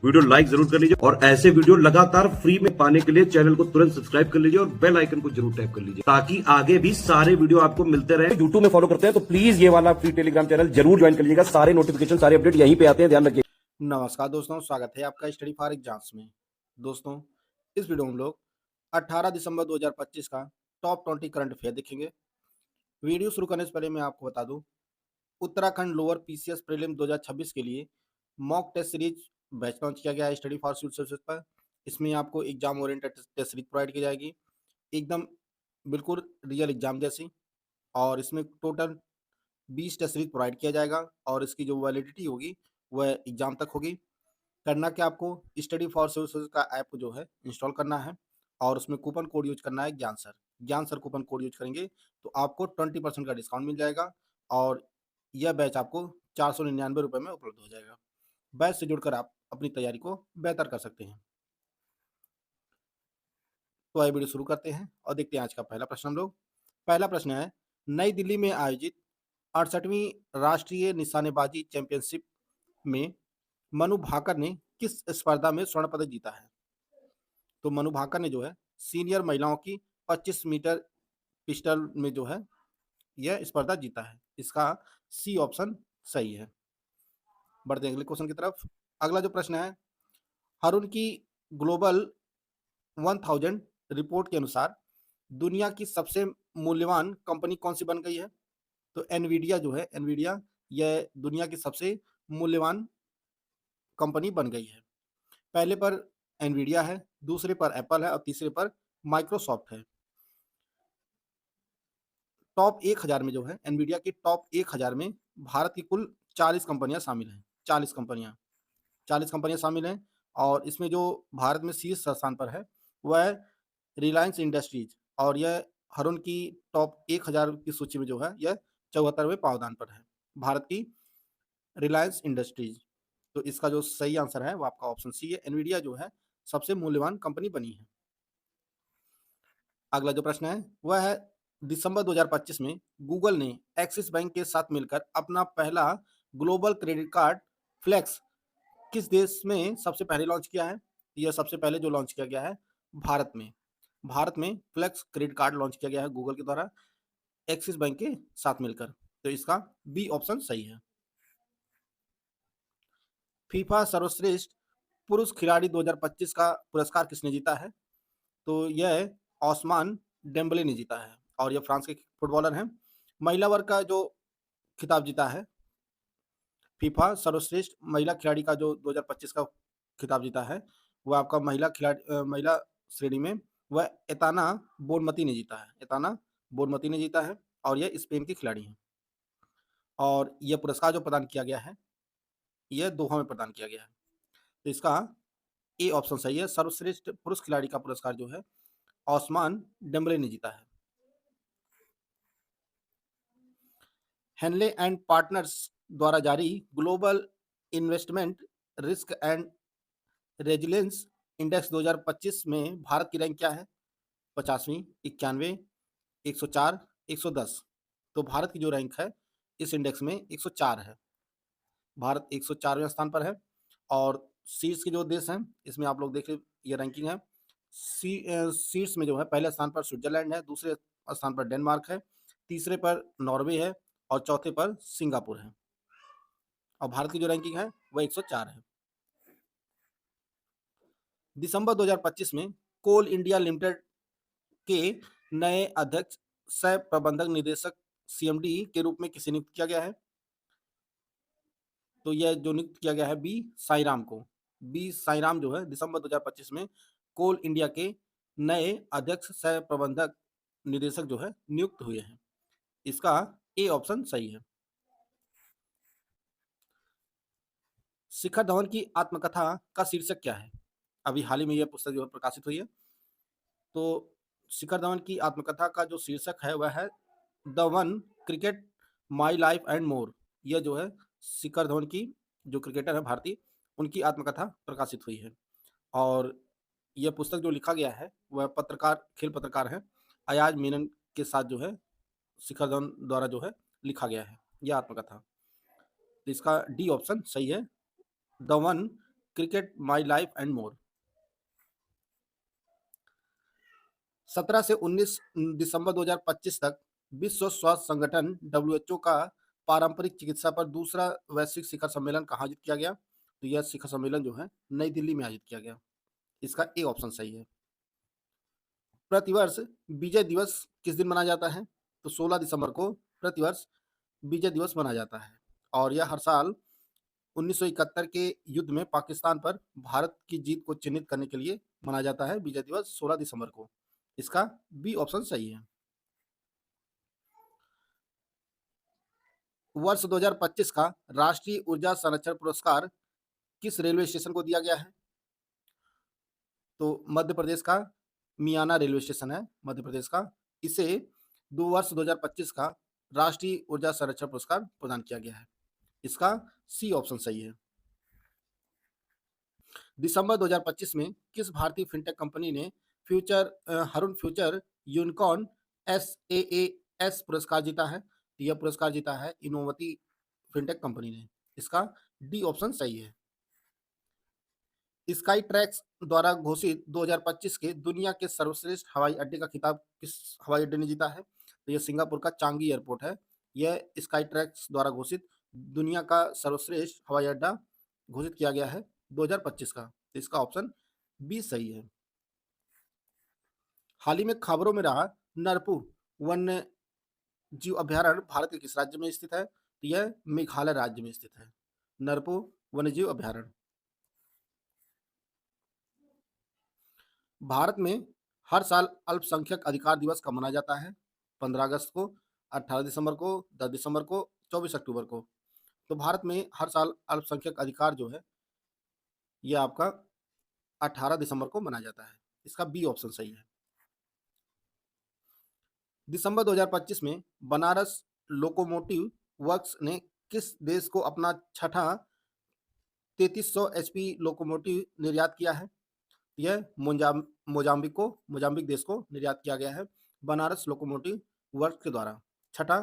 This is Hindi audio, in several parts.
वीडियो लाइक जरूर कर लीजिए और ऐसे वीडियो लगातार फ्री में पाने के लिए चैनल को तुरंत सब्सक्राइब कर लीजिए और बेल आइकन को जरूर टैप कर लीजिए ताकि आगे भी सारे वीडियो आपको मिलते रहे। यूट्यूब में फॉलो करते हैं तो प्लीज ये वाला फ्री टेलीग्राम चैनल जरूर ज्वाइन कर लीजिएगा। सारे नोटिफिकेशन सारे अपडेट यहीं पे आते हैं, ध्यान रखिए। नमस्कार दोस्तों, स्वागत है आपका स्टडी फॉर एग्जाम्स में। दोस्तों, इस वीडियो में हम लोग 18 दिसंबर 2025 का टॉप 20 करंट अफेयर देखेंगे। वीडियो शुरू करने से पहले मैं आपको बता दूं, उत्तराखंड लोअर पीसीएस प्रीलिम 2026 के लिए mock test series batch launch किया गया है स्टडी फॉर सिविल सर्विसेज पर। इसमें आपको exam oriented test series provide की जाएगी, एकदम बिल्कुल रियल एग्जाम जैसी। और इसमें टोटल 20 टेस्ट सीरीज प्रोवाइड किया जाएगा और इसकी जो वैलिडिटी होगी वह एग्जाम तक होगी। करना क्या, आपको स्टडी फॉर सिविल सर्विस का ऐप जो है इंस्टॉल करना है और उसमें कूपन कोड यूज करना है ज्ञान सर कूपन कोड यूज करेंगे तो आपको 20% का डिस्काउंट मिल जाएगा और यह बैच आपको 499 रुपये में उपलब्ध हो जाएगा। बैच से जुड़कर आप अपनी तैयारी को बेहतर कर सकते हैं। तो आइए वीडियो शुरू करते हैं और देखते हैं आज का पहला प्रश्न हम लोग। पहला प्रश्न है, नई दिल्ली में आयोजित 68वीं राष्ट्रीय निशानेबाजी चैंपियनशिप में मनु भाकर ने किस स्पर्धा में स्वर्ण पदक जीता है? तो मनु भाकर ने जो है सीनियर महिलाओं की 25 मीटर पिस्टल में जो है यह स्पर्धा जीता है। इसका सी ऑप्शन सही है। बढ़ते हैं अगले क्वेश्चन की तरफ। अगला जो प्रश्न है, हरुण की ग्लोबल 1000 रिपोर्ट के अनुसार दुनिया की सबसे मूल्यवान कंपनी कौन सी बन गई है? तो एनवीडिया जो है, एनवीडिया यह दुनिया की सबसे मूल्यवान कंपनी बन गई है। पहले पर एनवीडिया है, दूसरे पर एप्पल है और तीसरे पर माइक्रोसॉफ्ट है। टॉप 1000 में जो है एनवीडिया की टॉप 1000 में भारत की कुल 40 कंपनियां शामिल हैं। 40 कंपनियां शामिल हैं और इसमें जो भारत में शीर्ष स्थान पर है वह रिलायंस इंडस्ट्रीज और यह हरुण की टॉप 1000 की सूची में जो है यह 74वें पावदान पर है, भारत की रिलायंस इंडस्ट्रीज। तो इसका जो सही आंसर है वो आपका ऑप्शन सी है, एनवीडिया जो है सबसे मूल्यवान कंपनी बनी है। अगला जो प्रश्न है वह है, दिसंबर 2025 में गूगल ने एक्सिस बैंक के साथ मिलकर अपना पहला ग्लोबल क्रेडिट कार्ड फ्लेक्स किस देश में सबसे पहले लॉन्च किया है? यह सबसे पहले जो लॉन्च किया गया है भारत में फ्लेक्स क्रेडिट कार्ड लॉन्च किया गया है गूगल के द्वारा एक्सिस बैंक के साथ मिलकर। तो इसका बी ऑप्शन सही है। फीफा सर्वश्रेष्ठ पुरुष खिलाड़ी 2025 का पुरस्कार किसने जीता है? तो यह ओस्मान डेम्बले ने जीता है और यह फ्रांस के फुटबॉलर हैं। महिला वर्ग का जो खिताब जीता है, फीफा सर्वश्रेष्ठ महिला खिलाड़ी का जो 2025 का खिताब जीता है वह आपका महिला श्रेणी में वह एताना बोनमती ने जीता है और यह स्पेन की खिलाड़ी हैं। और यह पुरस्कार जो प्रदान किया गया है यह दोहा में प्रदान किया गया है। तो इसका ए ऑप्शन सही है, सर्वश्रेष्ठ पुरुष खिलाड़ी का पुरस्कार जो है ओस्मान डेम्बले ने जीता है। हेनले एंड पार्टनर्स द्वारा जारी global investment risk and resilience index 2025 में भारत की रैंक क्या है? 50वीं, 91, 104, 110। तो भारत की जो रैंक है इस इंडेक्स में 104 है। भारत 104वें स्थान पर है और शीर्ष के जो देश हैं इसमें आप लोग देखिए ये रैंकिंग है। शीर्ष में जो है पहले स्थान पर स्विट्जरलैंड है, दूसरे स्थान पर डेनमार्क है, तीसरे पर नॉर्वे है और चौथे पर सिंगापुर है। और भारत की जो रैंकिंग है वह 104 है। दिसंबर 2025 में कोल इंडिया लिमिटेड के नए अध्यक्ष सह प्रबंधक निदेशक सीएमडी के रूप में किसे नियुक्त किया गया है? तो यह जो नियुक्त किया गया है बी साईराम जो है दिसंबर 2025 में कोल इंडिया के नए अध्यक्ष सह प्रबंधक निदेशक जो है नियुक्त हुए हैं। इसका ए ऑप्शन सही है। शिखर धवन की आत्मकथा का शीर्षक क्या है? अभी हाल ही में यह पुस्तक जो है प्रकाशित हुई है। तो शिखर धवन की आत्मकथा का जो शीर्षक है वह है the one cricket my life and more. यह जो है शिखर धवन की जो क्रिकेटर है भारतीय उनकी आत्मकथा प्रकाशित हुई है और यह पुस्तक जो लिखा गया है वह खेल पत्रकार हैं अयाज मेनन के साथ जो है शिखर धवन द्वारा जो है लिखा गया है यह आत्मकथा। तो इसका डी ऑप्शन सही है, the one cricket my life and more. 17 से 19 दिसंबर 2025 तक विश्व स्वास्थ्य संगठन डब्ल्यूएचओ का पारंपरिक चिकित्सा पर दूसरा वैश्विक शिखर सम्मेलन कहाँ आयोजित किया गया? तो यह शिखर सम्मेलन जो है नई दिल्ली में आयोजित किया गया। इसका ए ऑप्शन सही है। प्रतिवर्ष विजय दिवस किस दिन मनाया जाता है? तो 16 दिसंबर को प्रतिवर्ष विजय दिवस मनाया जाता है और यह हर साल 1971 के युद्ध में पाकिस्तान पर भारत की जीत को चिन्हित करने के लिए मनाया जाता है। विजय दिवस 16 दिसंबर को। इसका बी ऑप्शन सही है। वर्ष 2025 का राष्ट्रीय ऊर्जा संरक्षण पुरस्कार किस रेलवे स्टेशन को दिया गया है? तो मध्य प्रदेश का मियाना रेलवे स्टेशन है मध्य प्रदेश का। इसे वर्ष 2025 का राष्ट्रीय ऊर्जा संरक्षण पुरस्कार प्रदान किया गया है। इसका सी ऑप्शन सही है। दिसंबर 2025 में किस भारतीय फिनटेक कंपनी ने हरुन फ्यूचर यूनिकॉर्न SaaS पुरस्कार जीता है? यह पुरस्कार जीता है इनोवती फिनटेक कंपनी ने। इसका डी ऑप्शन सही है। स्काई ट्रैक्स द्वारा घोषित 2025 के दुनिया के सर्वश्रेष्ठ हवाई अड्डे का खिताब किस हवाई अड्डे ने जीता है? तो यह सिंगापुर का चांगी एयरपोर्ट है। यह स्काई ट्रैक्स द्वारा घोषित दुनिया का सर्वश्रेष्ठ हवाई अड्डा घोषित किया गया है 2025 का। तो इसका ऑप्शन बी सही है। हाल ही में खबरों में रहा नरपुर वन्य जीव अभ्यारण्य भारत के किस राज्य में स्थित है? तो यह मेघालय राज्य में स्थित है। नरपुर वन्य जीव अभ्यारण्य। भारत में हर साल अल्पसंख्यक अधिकार दिवस कब मनाया जाता है? 15 अगस्त को, 18 दिसंबर को, 10 दिसंबर को, 24 अक्टूबर को। तो भारत में हर साल अल्पसंख्यक अधिकार जो है यह आपका 18 दिसंबर को मनाया जाता है। इसका बी ऑप्शन सही है। दिसंबर 2025 में बनारस लोकोमोटिव वर्क्स ने किस देश को अपना छठा 3300 HP लोकोमोटिव निर्यात किया है? यह मोजाम्बिक देश को निर्यात किया गया है बनारस लोकोमोटिव वर्क्स के द्वारा छठा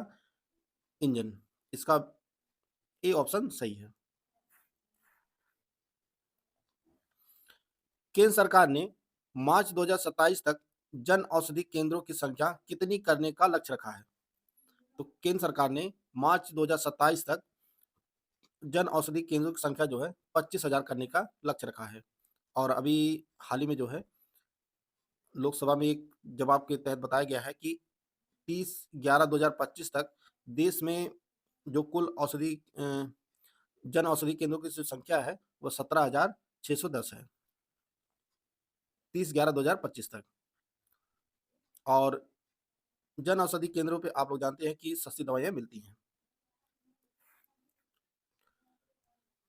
इंजन। इसका ए ऑप्शन सही है। केंद्र सरकार ने मार्च 2027 तक जन औषधि केंद्रों की संख्या कितनी करने का लक्ष्य रखा है? तो केंद्र सरकार ने मार्च 2027 तक जन औषधि केंद्रों की संख्या जो है 25,000 करने का लक्ष्य रखा है। और अभी हाल ही में जो है लोकसभा में एक जवाब के तहत बताया गया है कि 30/11/2025 तक देश में जो कुल जन औषधि केंद्रों की जो संख्या है वो 17,610 है 30/11/2025 तक। और जन औषधि केंद्रों पे आप लोग जानते हैं कि सस्ती दवाइयाँ मिलती हैं।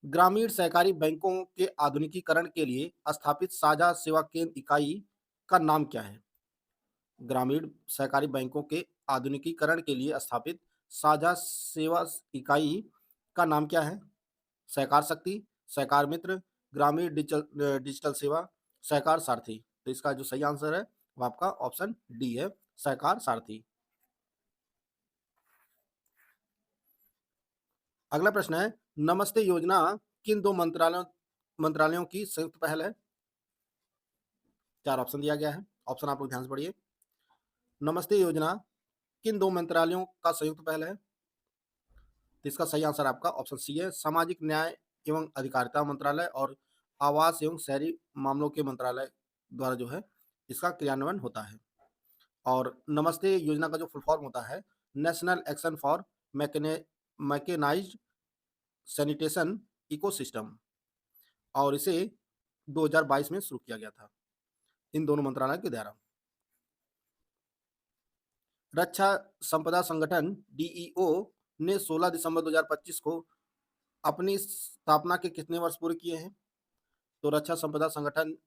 ग्रामीण सहकारी बैंकों के आधुनिकीकरण के लिए स्थापित साझा सेवा केंद्र इकाई का नाम क्या है? ग्रामीण सहकारी बैंकों के आधुनिकीकरण के लिए स्थापित साझा सेवा इकाई का नाम क्या है? सहकार शक्ति, सहकार मित्र, ग्रामीण डिजिटल सेवा, सहकार सारथी। तो इसका जो सही आंसर है वो आपका ऑप्शन डी है, सहकार सारथी। अगला प्रश्न है, नमस्ते योजना किन दो मंत्रालयों की संयुक्त पहल है? 4 ऑप्शन दिया गया है। ऑप्शन आप लोग ध्यान से पढ़िए। नमस्ते योजना किन दो मंत्रालयों का संयुक्त पहल है? तो इसका सही आंसर आपका ऑप्शन सी है, सामाजिक न्याय एवं अधिकारिता मंत्रालय और आवास एवं शहरी मामलों के मंत्रालय द्वारा जो है इसका क्रियान्वयन होता है। और नमस्ते योजना का जो फुल फॉर्म होता है national action for mechanised sanitation ecosystem, और इसे 2022 में शुरू किया गया था इन दोनों मंत्रालय के द्वारा। रक्षा संपदा संगठन DEO ने 16 दिसंबर 2025 को अपनी स्थापना के कितने वर्ष पूरे किए हैं? तो रक्षा संपदा संगठन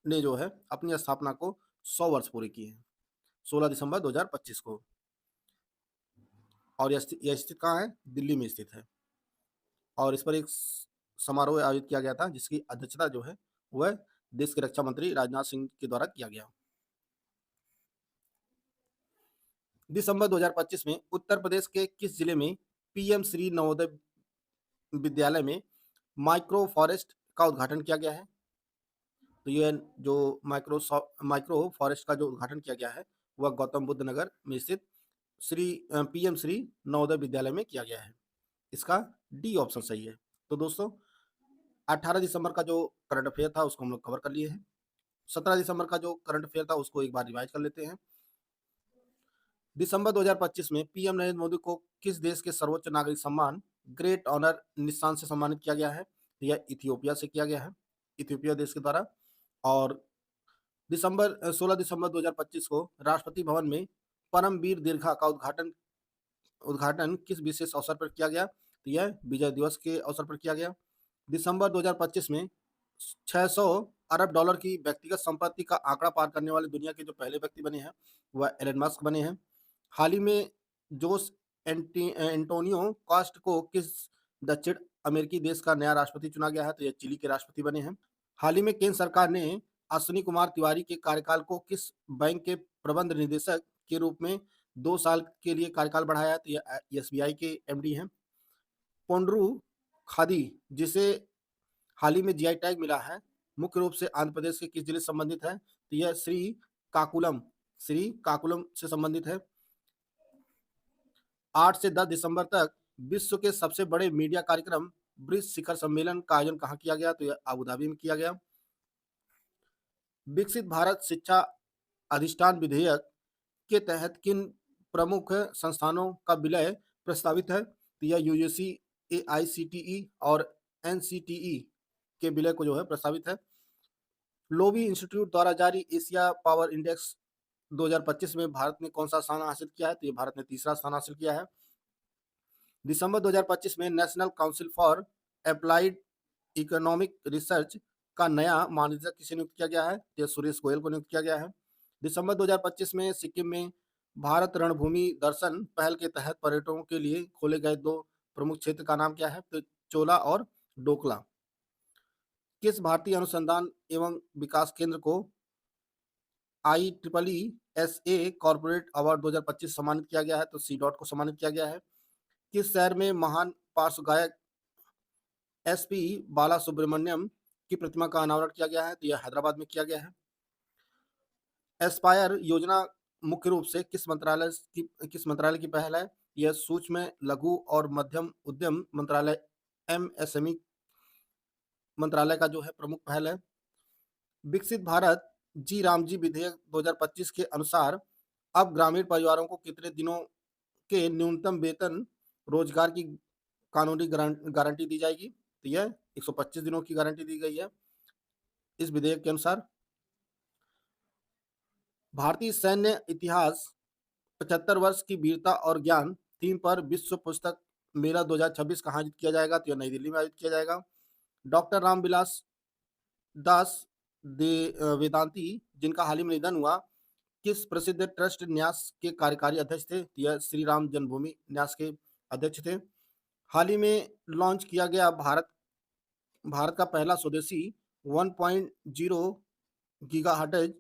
ने जो है अपनी स्थापना को 100 वर्ष पूरे किए हैं 16 दिसंबर 2025 को। और यह स्थित कहाँ है? दिल्ली में स्थित है। और इस पर एक समारोह आयोजित किया गया था जिसकी अध्यक्षता जो है वह देश के रक्षा मंत्री राजनाथ सिंह के द्वारा किया गया। दिसंबर 2025 में उत्तर प्रदेश के किस जिले में PM श्री नवोदय विद्यालय में माइक्रो फॉरेस्ट का उद्घाटन किया गया है? तो ये जो माइक्रो फॉरेस्ट का जो उद्घाटन किया गया है वह गौतम बुद्ध नगर में स्थित पीएम श्री नवोदय विद्यालय में किया गया है। इसका डी ऑप्शन सही है। तो दोस्तों 18 दिसंबर का जो करंट अफेयर था उसको हम लोग कवर कर लिए हैं। 17 दिसंबर का जो करंट अफेयर था उसको एक बार रिवाइज कर लेते हैं। दिसंबर 2025 में पीएम नरेंद्र मोदी को किस देश के सर्वोच्च नागरिक सम्मान ग्रेट ऑनर निशान से सम्मानित किया गया है? यह इथियोपिया से किया गया है, इथियोपिया देश के द्वारा। और 16 दिसंबर 2025 को राष्ट्रपति भवन में परमवीर दीर्घा का उद्घाटन किस विशेष अवसर पर किया गया? तो यह विजय दिवस के अवसर पर किया गया। दिसंबर 2025 में 600 अरब डॉलर की व्यक्तिगत संपत्ति का आंकड़ा पार करने वाले दुनिया के जो पहले व्यक्ति बने हैं वह एलन मस्क बने हैं। हाल ही में जोस एंटोनियो कॉस्ट को किस दक्षिण अमेरिकी देश का नया राष्ट्रपति चुना गया है? तो यह चिली के राष्ट्रपति बने हैं। हाल ही में केंद्र सरकार ने अश्विनी कुमार तिवारी के कार्यकाल को किस बैंक के प्रबंध निदेशक के रूप में 2 साल के लिए कार्यकाल बढ़ाया है? तो यह एसबीआई के एमडी हैं। पोंड्रू खादी जिसे हाल ही में जीआई टैग मिला है मुख्य रूप से आंध्र प्रदेश के किस जिले से संबंधित है? तो यह श्रीकाकुलम से संबंधित है। 8 से 10 दिसंबर तक विश्व के सबसे बड़े मीडिया कार्यक्रम ब्रिक्स शिखर सम्मेलन का आयोजन कहाँ किया गया? तो यह अबू धाबी में किया गया। विकसित भारत शिक्षा अधिष्ठान विधेयक के तहत किन प्रमुख संस्थानों का विलय प्रस्तावित है? तो यह यूजीसी, एआईसीटीई और एनसीटीई के विलय को जो है प्रस्तावित है। लोबी इंस्टीट्यूट द्वारा जारी एशिया पावर इंडेक्स 2025 में भारत ने कौन सा स्थान हासिल किया है? तो ये भारत ने तीसरा स्थान हासिल किया है। दिसंबर 2025 में national council for applied economic research का नया महानिदेशक किसे नियुक्त किया गया है? तो सुरेश गोयल को नियुक्त किया गया है। दिसंबर 2025 में सिक्किम में भारत रणभूमि दर्शन पहल के तहत पर्यटकों के लिए खोले गए 2 प्रमुख क्षेत्र का नाम क्या है? तो चोला और डोकला। किस भारतीय अनुसंधान एवं विकास केंद्र को IEEE कॉर्पोरेट अवार्ड 2025 सम्मानित किया गया है? तो CDOT को सम्मानित किया गया है। किस शहर में महान पार्श्व गायक SP बाला सुब्रमण्यम की प्रतिमा का अनावरण किया गया है? तो यह हैदराबाद में किया गया है। एस्पायर योजना मुख्य रूप से किस मंत्रालय की पहल है? यह सूक्ष्म लघु और मध्यम उद्यम मंत्रालय MSME मंत्रालय का जो है प्रमुख पहल है। विकसित भारत जी रामजी विधेयक 2025 के अनुसार अब ग्रामीण परिवारों को कितने दिनों के न्यूनतम वेतन रोजगार की कानूनी गारंटी दी जाएगी? तो यह 125 दिनों की गारंटी दी गई है इस विधेयक के अनुसार। भारतीय सैन्य इतिहास 75 वर्ष की वीरता और ज्ञान थीम पर विश्व पुस्तक मेला 2026 कहाँ आयोजित किया जाएगा? तो यह नई दिल्ली में आयोजित किया जाएगा। डॉक्टर रामविलास दास वेदांती जिनका हाल ही में निधन हुआ किस प्रसिद्ध ट्रस्ट न्यास के कार्यकारी अध्यक्ष थे? यह श्री राम जन्मभूमि न्यास के अध्यक्ष थे। हाल ही में लॉन्च किया गया भारत का पहला स्वदेशी 1.0 गीगाहर्ट्ज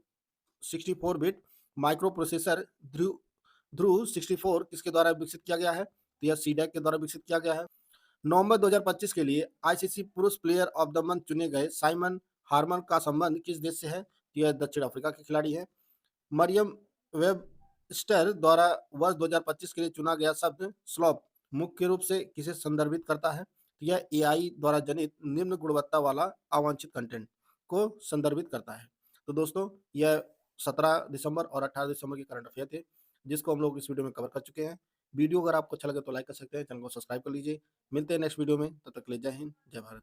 64 बिट माइक्रो प्रोसेसर ध्रुव 64 किसके द्वारा विकसित किया गया है? तो यह सीडैक के द्वारा विकसित किया गया है। नवंबर 2025 के लिए आईसीसी पुरुष प्लेयर ऑफ द मंथ चुने गए साइमन हार्मन का संबंध किस देश से है? तो यह दक्षिण अफ्रीका के खिलाड़ी है। मरियम वेबस्टर द्वारा वर्ष 2025 के लिए चुना गया शब्द स्लॉप मुख्य रूप से किसे संदर्भित करता है? तो यह AI द्वारा जनित निम्न गुणवत्ता वाला अवांछित कंटेंट को संदर्भित करता है। तो दोस्तों यह 17 दिसंबर और 18 दिसंबर के करंट अफेयर थे जिसको हम लोग इस वीडियो में कवर कर चुके हैं। वीडियो अगर आपको अच्छा लगे तो लाइक कर सकते हैं, चैनल को सब्सक्राइब कर लीजिए। मिलते हैं नेक्स्ट वीडियो में, तब तक के लिए जय हिंद, जय भारत।